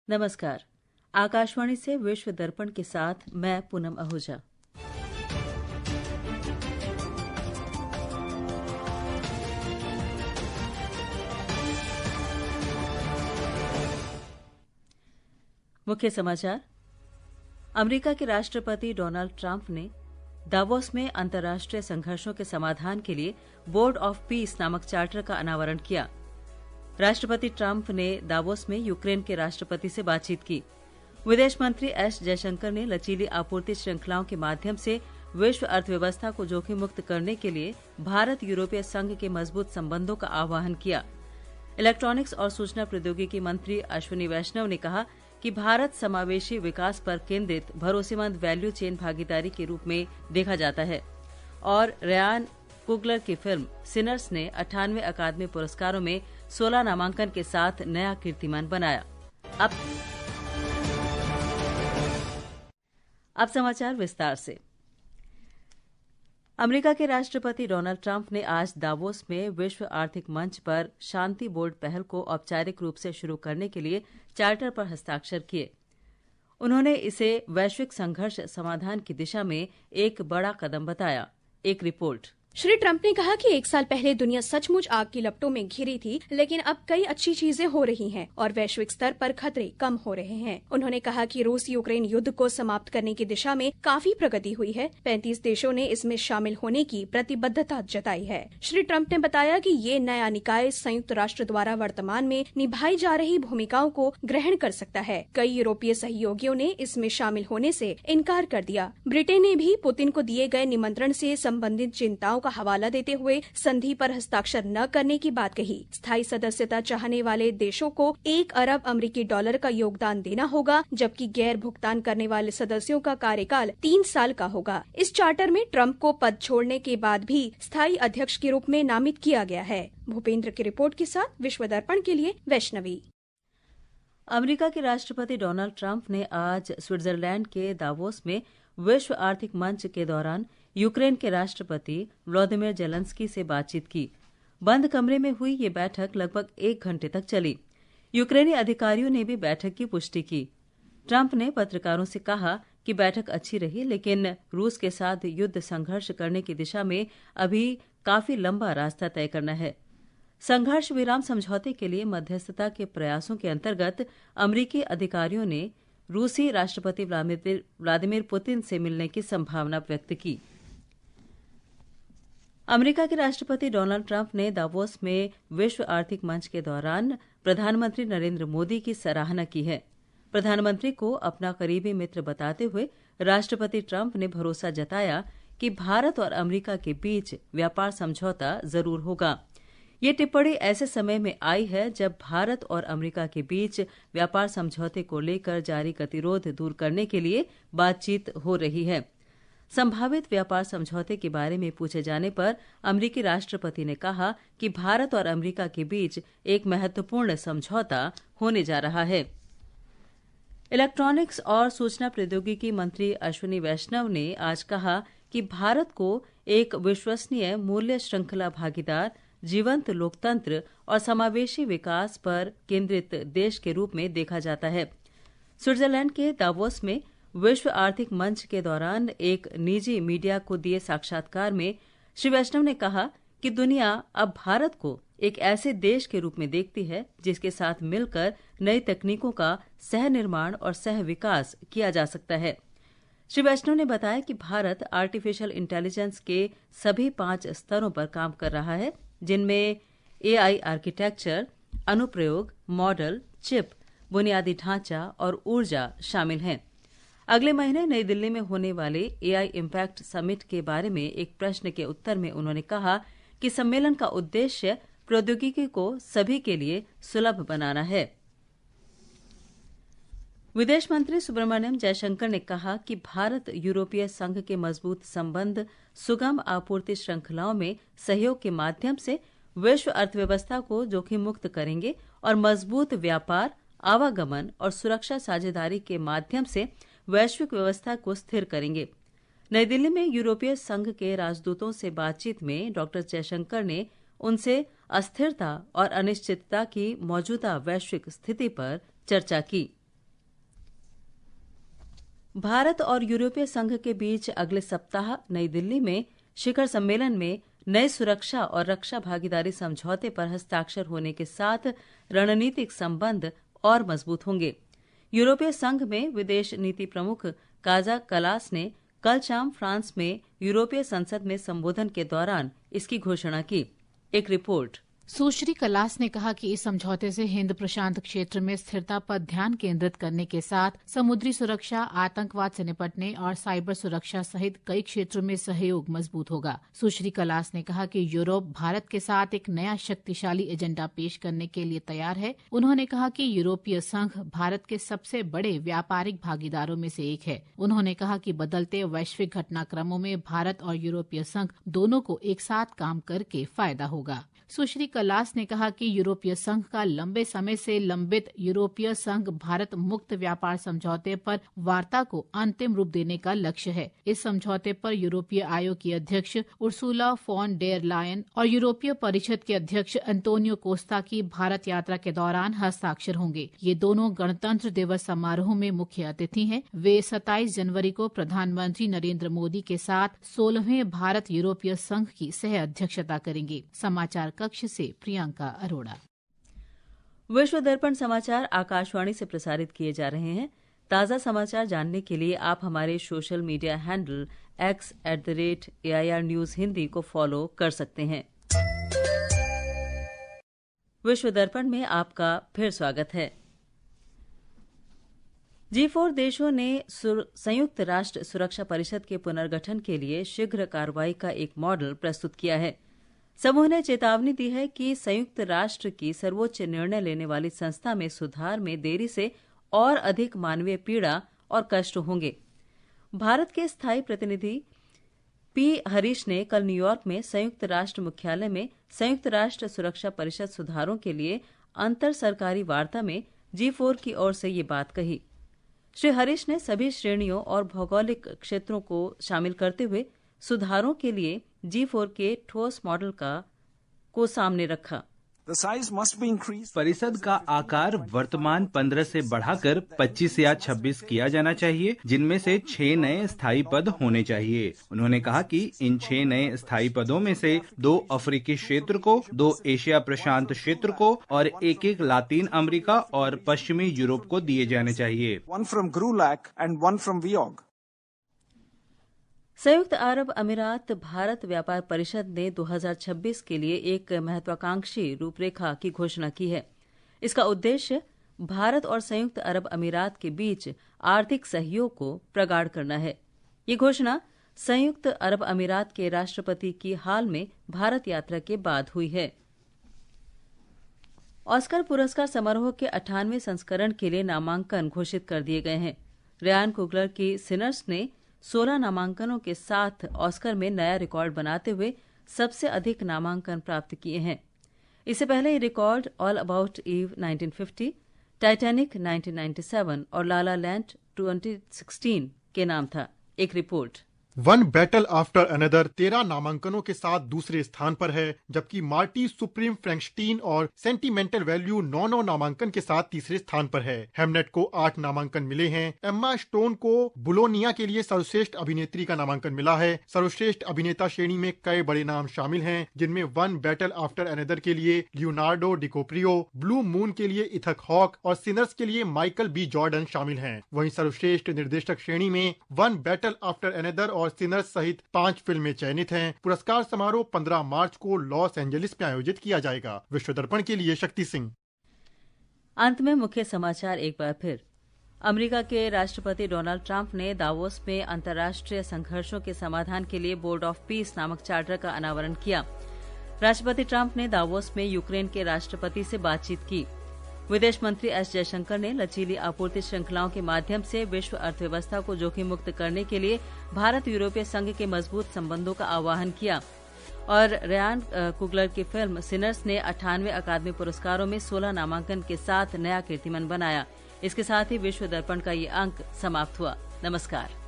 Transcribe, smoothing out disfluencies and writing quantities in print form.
नमस्कार। आकाशवाणी से विश्व दर्पण के साथ मैं पूनम आहूजा। मुख्य समाचार। अमेरिका के राष्ट्रपति डोनाल्ड ट्रंप ने दावोस में अंतर्राष्ट्रीय संघर्षों के समाधान के लिए बोर्ड ऑफ पीस नामक चार्टर का अनावरण किया। राष्ट्रपति ट्रंप ने दावोस में यूक्रेन के राष्ट्रपति से बातचीत की। विदेश मंत्री एस जयशंकर ने लचीली आपूर्ति श्रृंखलाओं के माध्यम से विश्व अर्थव्यवस्था को जोखिम मुक्त करने के लिए भारत यूरोपीय संघ के मजबूत संबंधों का आह्वान किया। इलेक्ट्रॉनिक्स और सूचना प्रौद्योगिकी मंत्री अश्विनी वैष्णव ने कहा कि भारत समावेशी विकास पर केंद्रित भरोसेमंद वैल्यू चेन भागीदारी के रूप में देखा जाता है। और रयान कुगलर की फिल्म सिनर्स ने 98 अकादमी पुरस्कारों में 16 नामांकन के साथ नया कीर्तिमान बनाया। अब समाचार विस्तार से। अमेरिका के राष्ट्रपति डोनाल्ड ट्रंप ने आज दावोस में विश्व आर्थिक मंच पर शांति बोर्ड पहल को औपचारिक रूप से शुरू करने के लिए चार्टर पर हस्ताक्षर किए। उन्होंने इसे वैश्विक संघर्ष समाधान की दिशा में एक बड़ा कदम बताया। एक रिपोर्ट। श्री ट्रंप ने कहा कि 1 साल पहले दुनिया सचमुच आग की लपटों में घिरी थी, लेकिन अब कई अच्छी चीजें हो रही हैं और वैश्विक स्तर पर खतरे कम हो रहे हैं। उन्होंने कहा कि रूस यूक्रेन युद्ध को समाप्त करने की दिशा में काफी प्रगति हुई है। 35 देशों ने इसमें शामिल होने की प्रतिबद्धता जताई है। श्री ट्रंप ने बताया कि ये नया निकाय संयुक्त राष्ट्र द्वारा वर्तमान में निभाई जा रही भूमिकाओं को ग्रहण कर सकता है। कई यूरोपीय सहयोगियों ने इसमें शामिल होने से इनकार कर दिया। ब्रिटेन ने भी पुतिन को दिए गए निमंत्रण से संबंधित चिंताओं का हवाला देते हुए संधि पर हस्ताक्षर न करने की बात कही। स्थायी सदस्यता चाहने वाले देशों को 1 अरब अमेरिकी डॉलर का योगदान देना होगा, जबकि गैर भुगतान करने वाले सदस्यों का कार्यकाल 3 साल का होगा। इस चार्टर में ट्रंप को पद छोड़ने के बाद भी स्थायी अध्यक्ष के रूप में नामित किया गया है। भूपेंद्र की रिपोर्ट के साथ विश्व दर्पण के लिए वैष्णवी। अमेरिका के राष्ट्रपति डोनाल्ड ट्रंप ने आज स्विट्जरलैंड के दावोस में विश्व आर्थिक मंच के दौरान यूक्रेन के राष्ट्रपति व्लादिमीर जेलेंस्की से बातचीत की। बंद कमरे में हुई ये बैठक लगभग 1 घंटे तक चली। यूक्रेनी अधिकारियों ने भी बैठक की पुष्टि की। ट्रंप ने पत्रकारों से कहा कि बैठक अच्छी रही, लेकिन रूस के साथ युद्ध संघर्ष करने की दिशा में अभी काफी लंबा रास्ता तय करना है। संघर्ष विराम समझौते के लिए मध्यस्थता के प्रयासों के अंतर्गत अमेरिकी अधिकारियों ने रूसी राष्ट्रपति व्लादिमीर पुतिन से मिलने की संभावना व्यक्त की। अमेरिका के राष्ट्रपति डोनाल्ड ट्रंप ने दावोस में विश्व आर्थिक मंच के दौरान प्रधानमंत्री नरेंद्र मोदी की सराहना की है। प्रधानमंत्री को अपना करीबी मित्र बताते हुए राष्ट्रपति ट्रंप ने भरोसा जताया कि भारत और अमेरिका के बीच व्यापार समझौता जरूर होगा। ये टिप्पणी ऐसे समय में आई है जब भारत और अमेरिका के बीच व्यापार समझौते को लेकर जारी गतिरोध दूर करने के लिए बातचीत हो रही है। संभावित व्यापार समझौते के बारे में पूछे जाने पर अमेरिकी राष्ट्रपति ने कहा कि भारत और अमेरिका के बीच एक महत्वपूर्ण समझौता होने जा रहा है। इलेक्ट्रॉनिक्स और सूचना प्रौद्योगिकी मंत्री अश्विनी वैष्णव ने आज कहा कि भारत को एक विश्वसनीय मूल्य श्रृंखला भागीदार, जीवंत लोकतंत्र और समावेशी विकास पर केंद्रित देश के रूप में देखा जाता है। स्विट्जरलैंड के दावोस में विश्व आर्थिक मंच के दौरान एक निजी मीडिया को दिए साक्षात्कार में श्री वैष्णव ने कहा कि दुनिया अब भारत को एक ऐसे देश के रूप में देखती है जिसके साथ मिलकर नई तकनीकों का सह निर्माण और सह विकास किया जा सकता है। श्री वैष्णव ने बताया कि भारत आर्टिफिशियल इंटेलिजेंस के सभी 5 स्तरों पर काम कर रहा है, जिनमें एआई आर्किटेक्चर, अनुप्रयोग, मॉडल, चिप, बुनियादी ढांचा और ऊर्जा शामिल हैं। अगले महीने नई दिल्ली में होने वाले एआई इम्पैक्ट समिट के बारे में एक प्रश्न के उत्तर में उन्होंने कहा कि सम्मेलन का उद्देश्य प्रौद्योगिकी को सभी के लिए सुलभ बनाना है। विदेश मंत्री सुब्रमण्यम जयशंकर ने कहा कि भारत यूरोपीय संघ के मजबूत संबंध सुगम आपूर्ति श्रृंखलाओं में सहयोग के माध्यम से विश्व अर्थव्यवस्था को जोखिम मुक्त करेंगे और मजबूत व्यापार, आवागमन और सुरक्षा साझेदारी के माध्यम से वैश्विक व्यवस्था को स्थिर करेंगे। नई दिल्ली में यूरोपीय संघ के राजदूतों से बातचीत में डॉ जयशंकर ने उनसे अस्थिरता और अनिश्चितता की मौजूदा वैश्विक स्थिति पर चर्चा की। भारत और यूरोपीय संघ के बीच अगले सप्ताह नई दिल्ली में शिखर सम्मेलन में नए सुरक्षा और रक्षा भागीदारी समझौते पर हस्ताक्षर होने के साथ रणनीतिक संबंध और मजबूत होंगे। यूरोपीय संघ में विदेश नीति प्रमुख काजा कलास ने कल शाम फ्रांस में यूरोपीय संसद में संबोधन के दौरान इसकी घोषणा की। एक रिपोर्ट। सुश्री कलास ने कहा कि इस समझौते से हिंद प्रशांत क्षेत्र में स्थिरता पर ध्यान केंद्रित करने के साथ समुद्री सुरक्षा, आतंकवाद से निपटने और साइबर सुरक्षा सहित कई क्षेत्रों में सहयोग मजबूत होगा। सुश्री कलास ने कहा कि यूरोप भारत के साथ एक नया शक्तिशाली एजेंडा पेश करने के लिए तैयार है। उन्होंने कहा कि यूरोपीय संघ भारत के सबसे बड़े व्यापारिक भागीदारों में से एक है। उन्होंने कहा कि बदलते वैश्विक घटनाक्रमों में भारत और यूरोपीय संघ दोनों को एक साथ काम करके फायदा होगा। सुश्री कलास ने कहा कि यूरोपीय संघ का लंबे समय से लंबित यूरोपीय संघ भारत मुक्त व्यापार समझौते पर वार्ता को अंतिम रूप देने का लक्ष्य है। इस समझौते पर यूरोपीय आयोग की अध्यक्ष उर्सुला फॉन डेर लायन और यूरोपीय परिषद के अध्यक्ष एंटोनियो कोस्टा की भारत यात्रा के दौरान हस्ताक्षर होंगे। ये दोनों गणतंत्र दिवस समारोह में मुख्य अतिथि हैं। वे 27 जनवरी को प्रधानमंत्री नरेंद्र मोदी के साथ 16वें भारत यूरोपीय संघ की सह अध्यक्षता करेंगे। समाचार कक्ष से प्रियंका अरोड़ा। विश्व दर्पण समाचार आकाशवाणी से प्रसारित किए जा रहे हैं। ताज़ा समाचार जानने के लिए आप हमारे social media handle x@AIR News Hindi को फॉलो कर सकते हैं। विश्व दर्पण में आपका फिर स्वागत है। G4 देशों ने संयुक्त राष्ट्र सुरक्षा परिषद के पुनर्गठन के लिए शीघ्र कार्रवाई का एक मॉडल प्रस्तुत किया है। समूह ने चेतावनी दी है कि संयुक्त राष्ट्र की सर्वोच्च निर्णय लेने वाली संस्था में सुधार में देरी से और अधिक मानवीय पीड़ा और कष्ट होंगे। भारत के स्थायी प्रतिनिधि पी हरीश ने कल न्यूयॉर्क में संयुक्त राष्ट्र मुख्यालय में संयुक्त राष्ट्र सुरक्षा परिषद सुधारों के लिए अंतर सरकारी वार्ता में G4 की ओर से ये बात कही। श्री हरीश ने सभी श्रेणियों और भौगोलिक क्षेत्रों को शामिल करते हुए सुधारों के लिए G4 के ठोस मॉडल को सामने रखा। परिषद का आकार वर्तमान 15 से बढ़ाकर 25 या 26 किया जाना चाहिए, जिनमें से 6 नए स्थायी पद होने चाहिए। उन्होंने कहा कि इन 6 नए स्थायी पदों में से 2 अफ्रीकी क्षेत्र को, 2 एशिया प्रशांत क्षेत्र को और 1 लातीन अमेरिका और पश्चिमी यूरोप को दिए जाने चाहिए। संयुक्त अरब अमीरात भारत व्यापार परिषद ने 2026 के लिए एक महत्वाकांक्षी रूपरेखा की घोषणा की है। इसका उद्देश्य भारत और संयुक्त अरब अमीरात के बीच आर्थिक सहयोग को प्रगाढ़ करना है। ये घोषणा संयुक्त अरब अमीरात के राष्ट्रपति की हाल में भारत यात्रा के बाद हुई है। ऑस्कर पुरस्कार समारोह के 98वें संस्करण के लिए नामांकन घोषित कर दिए गए हैं। रयान कुगलर की सिनर्स ने 16 नामांकनों के साथ ऑस्कर में नया रिकॉर्ड बनाते हुए सबसे अधिक नामांकन प्राप्त किए हैं। इससे पहले ये record all about Eve 1950, Titanic 1997 और ला ला लैंड 2016 के नाम था। एक report. One battle after another 13 नामांकनों के साथ दूसरे स्थान पर है, जबकि मार्टी सुप्रीम फ्रैंकस्टीन और सेंटिमेंटल वैल्यू 9 नामांकन के साथ तीसरे स्थान पर है। हेमनेट को 8 नामांकन मिले हैं। एम्मा स्टोन को बुलोनिया के लिए सर्वश्रेष्ठ अभिनेत्री का नामांकन मिला है। सर्वश्रेष्ठ अभिनेता श्रेणी में कई बड़े नाम शामिल हैं, जिनमें वन बैटल आफ्टर अनदर के लिए लियोनार्डो डिकोप्रियो, ब्लू मून के लिए इथक हॉक और सिनर्स के लिए माइकल बी जॉर्डन शामिल हैं। वहीं सर्वश्रेष्ठ निर्देशक श्रेणी में वन बैटल आफ्टर अनदर और सिनर्स सहित 5 फिल्में चयनित हैं। पुरस्कार समारोह 15 मार्च को लॉस एंजलिस में आयोजित किया जाएगा। विश्व दर्पण के लिए शक्ति सिंह। अंत में मुख्य समाचार एक बार फिर। अमेरिका के राष्ट्रपति डोनाल्ड ट्रंप ने दावोस में अंतर्राष्ट्रीय संघर्षों के समाधान के लिए बोर्ड ऑफ पीस नामक चार्टर का अनावरण किया। राष्ट्रपति ट्रंप ने दावोस में यूक्रेन के राष्ट्रपति से बातचीत की। विदेश मंत्री एस जयशंकर ने लचीली आपूर्ति श्रृंखलाओं के माध्यम से विश्व अर्थव्यवस्था को जोखिम मुक्त करने के लिए भारत यूरोपीय संघ के मजबूत संबंधों का आह्वान किया। और रयान कुगलर की फिल्म सिनर्स ने 98वें अकादमी पुरस्कारों में 16 नामांकन के साथ नया कीर्तिमान बनाया। इसके साथ ही विश्व दर्पण का ये अंक समाप्त हुआ। नमस्कार।